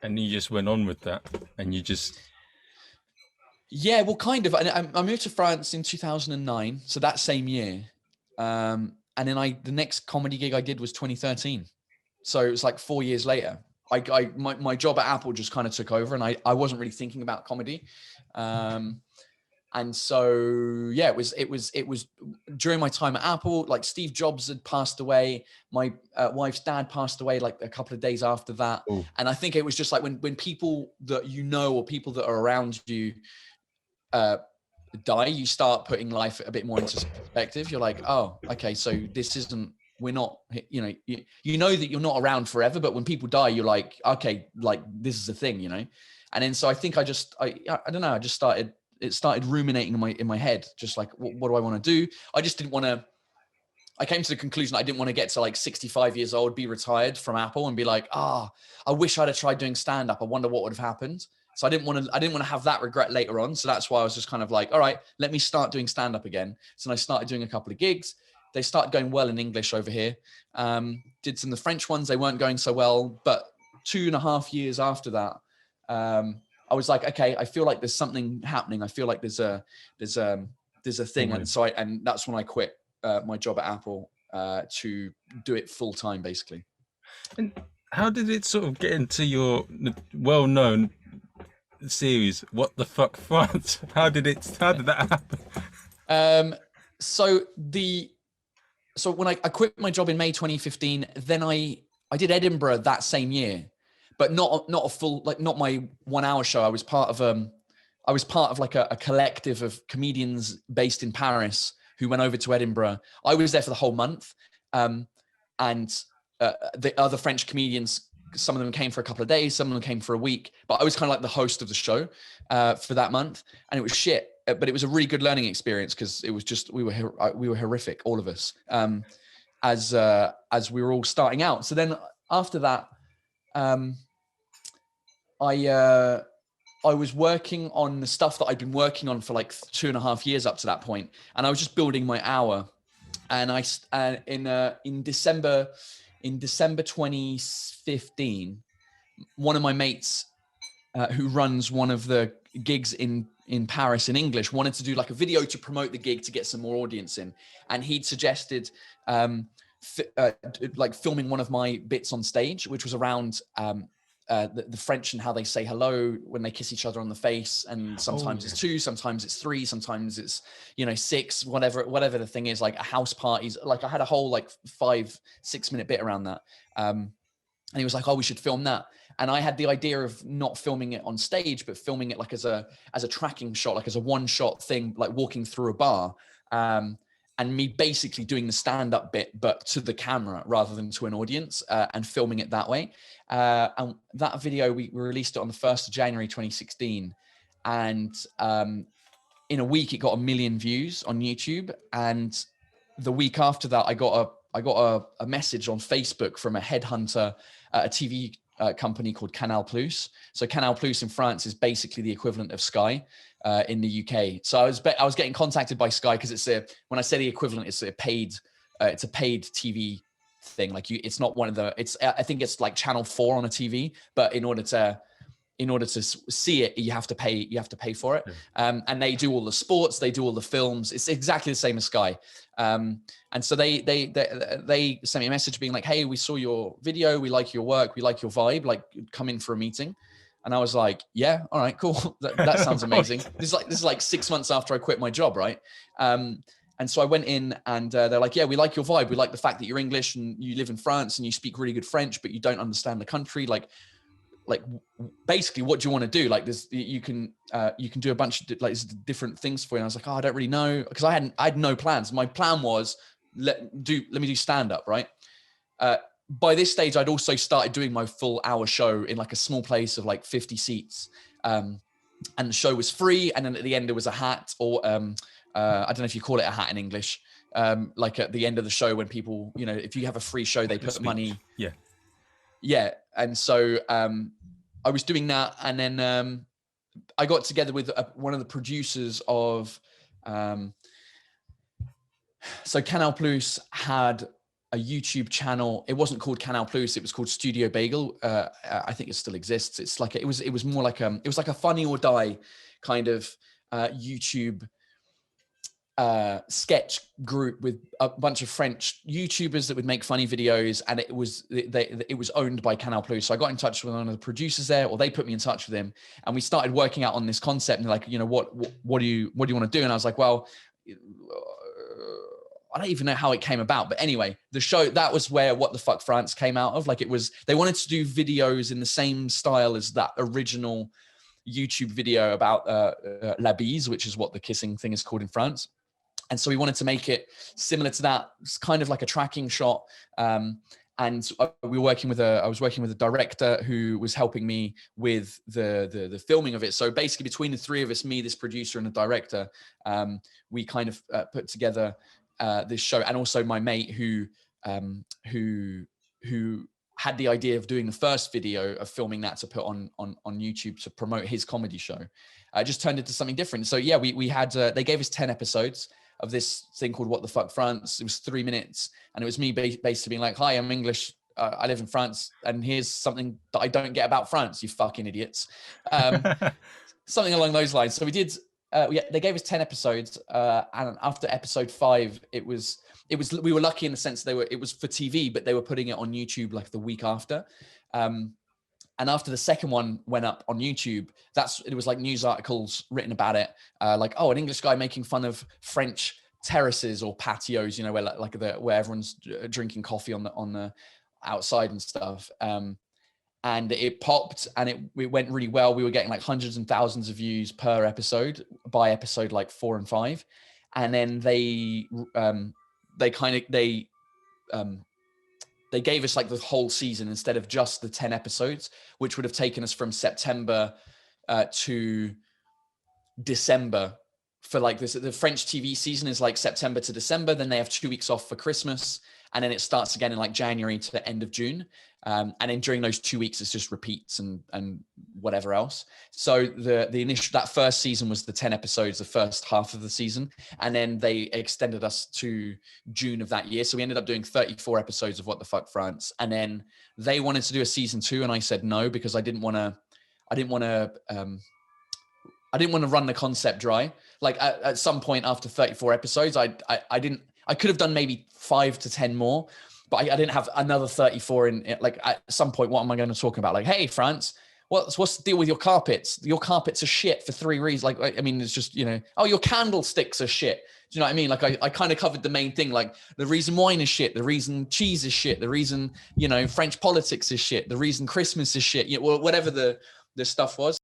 And you just went on with that, and you just... Yeah, well, kind of. I moved to France in 2009, so that same year. And then the next comedy gig I did was 2013. So it was like 4 years later. My job at Apple just kind of took over, and I wasn't really thinking about comedy. And so, yeah, it was during my time at Apple, like Steve Jobs had passed away. My wife's dad passed away like a couple of days after that. Ooh. And I think it was just like when people that you know, or people that are around you die, you start putting life a bit more into perspective. You're like, oh, okay, so this isn't, we're not, you know that you're not around forever, but when people die, you're like, okay, like this is a thing, you know? And then, so I think I don't know, it started ruminating in my head, just like, what do I want to do? I just didn't want to, I came to the conclusion I didn't want to get to like 65 years old, be retired from Apple and be like, I wish I'd have tried doing stand-up. I wonder what would have happened. So I didn't want to have that regret later on. So that's why I was just kind of like, all right, let me start doing stand-up again. So I started doing a couple of gigs. They started going well in English over here. Did some of the French ones. They weren't going so well, but 2.5 years after that, I was like, okay, I feel like there's something happening. I feel like there's a thing. And so and that's when I quit my job at Apple to do it full time, basically. And how did it sort of get into your well-known series, What the Fuck France? How did that happen? So when I quit my job in May 2015, then I did Edinburgh that same year, but not a full, like not my 1 hour show. I was part of like a collective of comedians based in Paris who went over to Edinburgh. I was there for the whole month. And the other French comedians, some of them came for a couple of days, some of them came for a week, but I was kind of like the host of the show for that month. And it was shit, but it was a really good learning experience because it was just, we were horrific, all of us, as we were all starting out. So then after that, I was working on the stuff that I'd been working on for like 2.5 years up to that point, and I was just building my hour. And in December 2015, one of my mates who runs one of the gigs in Paris in English wanted to do like a video to promote the gig to get some more audience in, and he'd suggested like filming one of my bits on stage, which was around the French and how they say hello when they kiss each other on the face, and sometimes it's 2, sometimes it's 3, sometimes it's 6, whatever the thing is, like a house parties. Like I had a whole like 5-6 minute bit around that, and he was like, oh, we should film that. And I had the idea of not filming it on stage, but filming it like as a tracking shot, like as a one shot thing, like walking through a bar, and me basically doing the stand-up bit, but to the camera rather than to an audience, and filming it that way. And that video, we released it on the 1st of January, 2016. And in a week, it got 1 million views on YouTube. And the week after that, I got a message on Facebook from a headhunter, a TV company called Canal Plus. So Canal Plus in France is basically the equivalent of Sky in the UK. So I was getting contacted by Sky because when I say the equivalent, it's a paid TV thing. Like it's not one of the, I think it's like channel 4 on a TV, but in order to see it, you have to pay for it. And they do all the sports, they do all the films. It's exactly the same as Sky. And so they sent me a message being like, hey, we saw your video, we like your work, we like your vibe, like come in for a meeting. And I was like, yeah, all right, cool. That sounds amazing. This is like 6 months after I quit my job, right? And so I went in, and they're like, yeah, we like your vibe. We like the fact that you're English and you live in France and you speak really good French, but you don't understand the country. Like basically, what do you want to do? Like you can do a bunch of like different things for you. And I was like, oh, I don't really know, because I had no plans. My plan was let me do stand up, right? By this stage, I'd also started doing my full hour show in like a small place of like 50 seats. And the show was free. And then at the end, there was a hat, or I don't know if you call it a hat in English. Like at the end of the show, when people, if you have a free show, they put money. Yeah. Yeah. And so I was doing that. And then I got together with one of the producers of, so Canal Plus had a YouTube channel. It wasn't called Canal Plus. It was called Studio Bagel. I think it still exists. It's like it was more like it was like a Funny or Die kind of YouTube sketch group with a bunch of French YouTubers that would make funny videos, and it was owned by Canal Plus. So I got in touch with one of the producers there, or they put me in touch with him, and we started working out on this concept. And they're like, what do you want to do? And I was like, well, I don't even know how it came about, but anyway, the show, that was where What the Fuck France came out of. Like, it was, they wanted to do videos in the same style as that original YouTube video about la bise, which is what the kissing thing is called in France. And so we wanted to make it similar to that. It's kind of like a tracking shot. And we were working with I was working with a director who was helping me with the filming of it. So basically between the three of us, me, this producer and the director, we kind of put together this show. And also my mate who had the idea of doing the first video of filming that to put on YouTube to promote his comedy show. Just turned into something different. So yeah, we had, they gave us 10 episodes of this thing called What the Fuck France. It was 3 minutes, and it was me basically being like, hi, I'm English. I live in France, and here's something that I don't get about France, you fucking idiots. Something along those lines. So we did, they gave us 10 episodes. And after episode 5, we were lucky in the sense it was for TV, but they were putting it on YouTube like the week after. And after the second one went up on YouTube, it was like news articles written about it. Like, oh, an English guy making fun of French terraces or patios, where everyone's drinking coffee on the outside and stuff. And it popped, and it went really well. We were getting like hundreds and thousands of views per episode by episode like 4 and 5. And then they gave us like the whole season instead of just the 10 episodes, which would have taken us from September to December for like this. The French TV season is like September to December. Then they have 2 weeks off for Christmas. And then it starts again in like January to the end of June. And then during those 2 weeks, it's just repeats and whatever else. So that first season was the 10 episodes, the first half of the season. And then they extended us to June of that year. So we ended up doing 34 episodes of What the Fuck France. And then they wanted to do a season 2. And I said no, because I didn't want to run the concept dry. Like at some point after 34 episodes, I could have done maybe 5 to 10 more, but I didn't have another 34 in. Like at some point, what am I going to talk about? Like, hey, France, what's the deal with your carpets? Your carpets are shit for 3 reasons. Like, I mean, it's just, oh, your candlesticks are shit. Do you know what I mean? Like I kind of covered the main thing, like the reason wine is shit, the reason cheese is shit, the reason, French politics is shit, the reason Christmas is shit, whatever the stuff was.